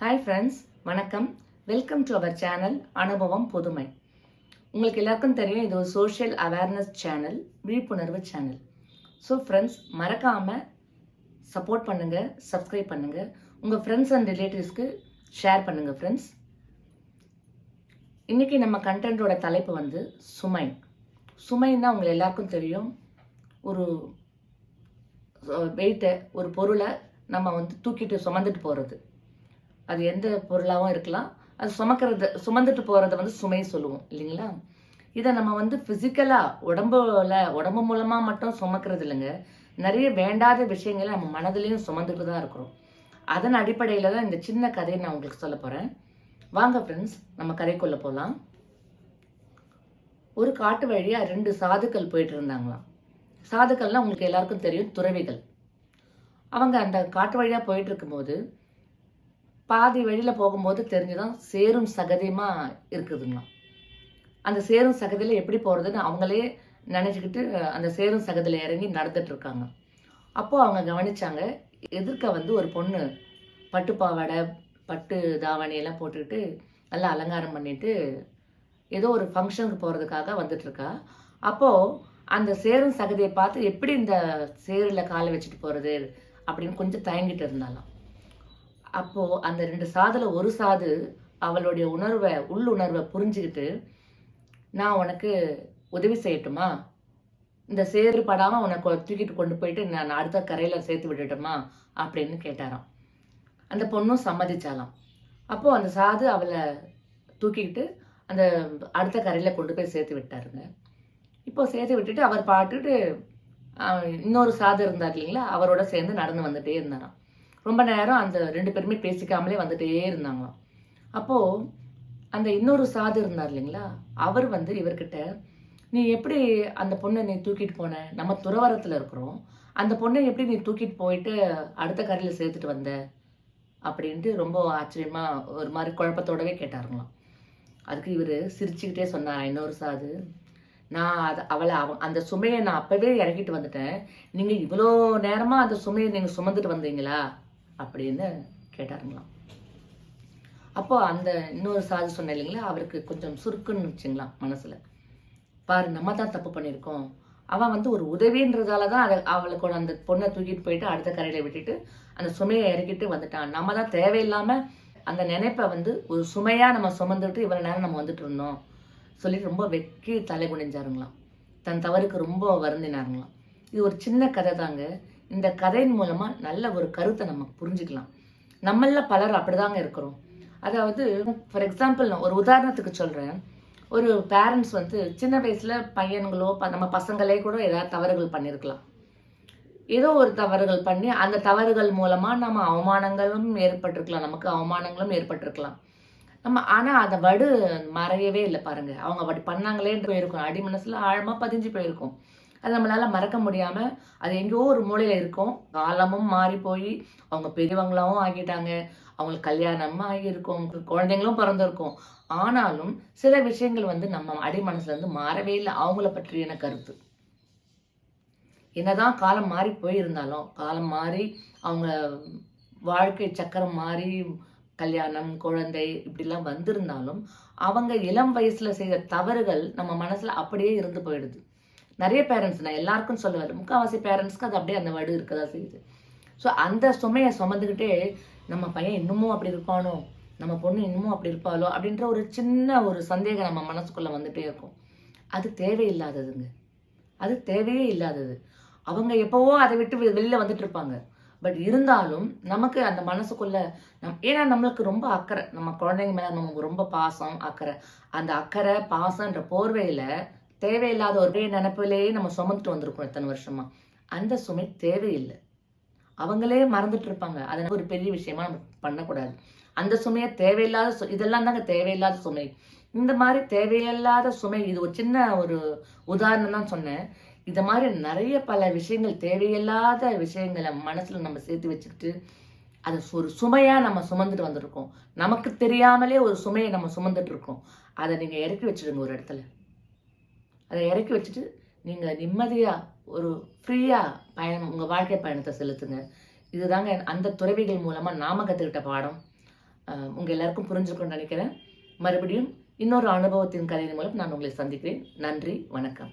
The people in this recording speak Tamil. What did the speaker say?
ஹாய் ஃப்ரெண்ட்ஸ், வணக்கம். வெல்கம் டு அவர் சேனல் அனுபவம் புதுமை. உங்களுக்கு எல்லாருக்கும் தெரியும், இது ஒரு சோஷியல் அவேர்னஸ் சேனல், விழிப்புணர்வு சேனல். ஸோ ஃப்ரெண்ட்ஸ், மறக்காமல் சப்போர்ட் பண்ணுங்கள், சப்ஸ்கிரைப் பண்ணுங்கள், உங்கள் ஃப்ரெண்ட்ஸ் அண்ட் ரிலேட்டிவ்ஸ்க்கு ஷேர் பண்ணுங்கள். ஃப்ரெண்ட்ஸ், இன்றைக்கி நம்ம கண்டென்ட்டோட தலைப்பு வந்து சுமை. சுமைன்னா உங்களுக்கு எல்லாருக்கும் தெரியும், ஒரு வெயிட்டை, ஒரு பொருளை நம்ம வந்து தூக்கிட்டு சுமந்துட்டு போகிறது. அது எந்த பொருளாகவும் இருக்கலாம். அது சுமந்துட்டு போகிறத வந்து சுமை சொல்லுவோம் இல்லைங்களா? இதை நம்ம வந்து ஃபிசிக்கலாக உடம்பு மூலமாக மட்டும் சுமக்கிறது இல்லைங்க. நிறைய வேண்டாத விஷயங்களை நம்ம மனதிலையும் சுமந்துட்டு தான் இருக்கிறோம். அதன் அடிப்படையில் தான் இந்த சின்ன கதையை நான் உங்களுக்கு சொல்ல போகிறேன். வாங்க ஃப்ரெண்ட்ஸ், நம்ம கதைக்குள்ளே போகலாம். ஒரு காட்டு வழியாக 2 சாதுக்கள் போயிட்டு இருந்தாங்களாம். சாதுக்கள்லாம் உங்களுக்கு எல்லாருக்கும் தெரியும், துறவிகள். அவங்க அந்த காட்டு வழியாக போயிட்டு இருக்கும்போது பாதி வழியில் போகும்போது தெரிஞ்சுதான் சேரும் சகதியமாக இருக்குதுங்களாம். அந்த சேரும் சகதியில் எப்படி போகிறதுன்னு அவங்களே நினச்சிக்கிட்டு அந்த சேரும் சகதியில் இறங்கி நடந்துட்டு இருக்காங்க. அப்போது அவங்க கவனிச்சாங்க, எதிர்க்க வந்து ஒரு பொண்ணு பட்டு பாவாடை, பட்டு தாவணியெல்லாம் போட்டுக்கிட்டு நல்லா அலங்காரம் பண்ணிட்டு ஏதோ ஒரு ஃபங்க்ஷனுக்கு போகிறதுக்காக வந்துட்டுருக்கா. அப்போது அந்த சேரும் சகதியை பார்த்து எப்படி இந்த சேரில் காலை வச்சுட்டு போகிறது அப்படின்னு கொஞ்சம் தயங்கிட்டு இருந்தாலாம். அப்போது அந்த 2 சாதுல ஒரு சாது அவளுடைய உள்ளுணர்வை புரிஞ்சுக்கிட்டு, நான் உனக்கு உதவி செய்யட்டுமா, இந்த சேறு படாமல் உனக்கு தூக்கிட்டு கொண்டு போயிட்டு நான் அடுத்த கரையில் சேர்த்து விடட்டுமா அப்படின்னு கேட்டாராம். அந்த பொண்ணும் சம்மதிச்சாலாம். அப்போது அந்த சாது அவளை தூக்கிக்கிட்டு அந்த அடுத்த கரையில் கொண்டு போய் சேர்த்து விட்டாருங்க. இப்போ சேர்த்து விட்டுட்டு அவர் பாட்டுட்டு இன்னொரு சாது இருந்தார் இல்லைங்களா, அவரோட சேர்ந்து நடந்து வந்துட்டே இருந்தாராம். ரொம்ப நேரம் அந்த 2 பேருமே பேசிக்காமலே வந்துட்டே இருந்தாங்களாம். அப்போது அந்த இன்னொரு சாது இருந்தார் இல்லைங்களா, அவர் வந்து இவர்கிட்ட, நீ எப்படி அந்த பொண்ணை நீ தூக்கிட்டு போன, நம்ம துறவரத்தில் இருக்கிறோம், அந்த பொண்ணை எப்படி நீ தூக்கிட்டு போயிட்டு அடுத்த கரையில் சேர்த்துட்டு வந்த அப்படின்ட்டு ரொம்ப ஆச்சரியமாக ஒரு மாதிரி குழப்பத்தோடவே கேட்டாருங்களாம். அதுக்கு இவர் சிரிச்சுக்கிட்டே சொன்னார், இன்னொரு சாது, நான் அந்த சுமையை நான் அப்போவே இறக்கிட்டு வந்துட்டேன், நீங்கள் இவ்வளோ நேரமாக அந்த சுமையை நீங்கள் சுமந்துட்டு வந்தீங்களா அப்படின்னு கேட்டாருங்களாம். அப்போ அந்த இன்னொரு சாது சொன்ன இல்லைங்களா, அவருக்கு கொஞ்சம் சுருக்குன்னு வச்சுங்களாம் மனசுல. பாரு, நம்ம தான் தப்பு பண்ணியிருக்கோம். அவன் வந்து ஒரு உதவின்றதால தான் அவளுக்கு அந்த பொண்ணை தூக்கிட்டு போயிட்டு அடுத்த கரையில விட்டுட்டு அந்த சுமையை இறக்கிட்டு வந்துட்டான். நம்ம தான் தேவையில்லாம அந்த நினைப்பை வந்து ஒரு சுமையா நம்ம சுமந்துட்டு இவ்வளவு நேரம் நம்ம வந்துட்டு இருந்தோம் சொல்லிட்டு ரொம்ப வெக்கி தலை குனிஞ்சாருங்களாம். தன் தவறுக்கு ரொம்ப வருந்தினாருங்களாம். இது ஒரு சின்ன கதை தாங்க. இந்த கதையின் மூலமா நல்ல ஒரு கருத்தை நம்ம புரிஞ்சுக்கலாம். நம்மள பலர் அப்படிதாங்க இருக்கிறோம். அதாவது ஃபார் எக்ஸாம்பிள், நான் ஒரு உதாரணத்துக்கு சொல்றேன். ஒரு பேரண்ட்ஸ் வந்து சின்ன வயசுல பையன்களோ நம்ம பசங்களே கூட ஏதாவது தவறுகள் பண்ணியிருக்கலாம். ஏதோ ஒரு தவறுகள் பண்ணி அந்த தவறுகள் மூலமா நம்ம அவமானங்களும் ஏற்பட்டிருக்கலாம். ஆனா அந்த வடு மறையவே இல்லை பாருங்க. அவங்க அப்படி பண்ணாங்களேன்னு போயிருக்கும், அடி மனசுல ஆழமா பதிஞ்சு போயிருக்கும். அது நம்மளால மறக்க முடியாம அது எங்கேயோ ஒரு மூலையில இருக்கும். காலமும் மாறி போய் அவங்க பெரியவங்களாவும் ஆகிட்டாங்க, அவங்களுக்கு கல்யாணமும் ஆகியிருக்கும், குழந்தைங்களும் பிறந்திருக்கும். ஆனாலும் சில விஷயங்கள் வந்து நம்ம அடி மனசுல இருந்து மாறவே இல்லை. அவங்கள பற்றியான கருத்து என்னதான் காலம் மாறி போயிருந்தாலும், காலம் மாறி அவங்க வாழ்க்கை சக்கரம் மாறி கல்யாணம், குழந்தை இப்படிலாம் வந்திருந்தாலும் அவங்க இளம் வயசுல செய்த தவறுகள் நம்ம மனசுல அப்படியே இருந்து போயிடுது. நிறைய பேரண்ட்ஸ், நான் எல்லாருக்கும் சொல்லுவார், முக்கால்வாசி பேரண்ட்ஸ்க்கு அது அப்படியே அந்த வடு இருக்கதா செய்யுது. ஸோ அந்த சுமையை சுமந்துக்கிட்டே நம்ம பையன் இன்னமும் அப்படி இருப்பானோ, நம்ம பொண்ணு இன்னமும் அப்படி இருப்பாளோ அப்படின்ற ஒரு சின்ன ஒரு சந்தேகம் நம்ம மனசுக்குள்ள வந்துட்டே இருக்கும். அது தேவையில்லாததுங்க. அது தேவையே இல்லாதது. அவங்க எப்போவோ அதை விட்டு வெளியில வந்துட்டு இருப்பாங்க. பட் இருந்தாலும் நமக்கு அந்த மனசுக்குள்ள ஏன்னா நம்மளுக்கு ரொம்ப அக்கறை, நம்ம குழந்தைங்க மேல நமக்கு ரொம்ப பாசம், அக்கறை. அந்த அக்கறை பாசம்ன்ற போர்வையில தேவையில்லாத ஒரே நினைப்பிலேயே நம்ம சுமந்துட்டு வந்திருக்கோம் இத்தனை வருஷமா. அந்த சுமை தேவையில்லை. அவங்களே மறந்துட்டு இருப்பாங்க. அதனால ஒரு பெரிய விஷயமா நம்ம பண்ணக்கூடாது. அந்த சுமையை தேவையில்லாத இதெல்லாம் தாங்க தேவையில்லாத சுமை. இந்த மாதிரி தேவையில்லாத சுமை, இது ஒரு சின்ன ஒரு உதாரணம் தான் சொன்னேன். இந்த மாதிரி நிறைய பல விஷயங்கள், தேவையில்லாத விஷயங்களை மனசுல நம்ம சேர்த்து வச்சுக்கிட்டு அதை ஒரு சுமையா நம்ம சுமந்துட்டு வந்திருக்கோம். நமக்கு தெரியாமலே ஒரு சுமையை நம்ம சுமந்துட்டு இருக்கோம். அதை நீங்க இறக்கி வச்சிடுங்க ஒரு இடத்துல. அதை இறக்கி வச்சுட்டு நீங்கள் நிம்மதியாக ஒரு ஃப்ரீயாக உங்கள் வாழ்க்கை பயணத்தை செலுத்துங்க. இதுதாங்க அந்த துறவிகள் மூலமாக நாம கற்றுக்கிட்ட பாடம். உங்கள் எல்லாருக்கும் புரிஞ்சிருக்கும்னு நினைக்கிறேன். மறுபடியும் இன்னொரு அனுபவத்தின் கதையின் மூலம் நான் உங்களை சந்திக்கிறேன். நன்றி, வணக்கம்.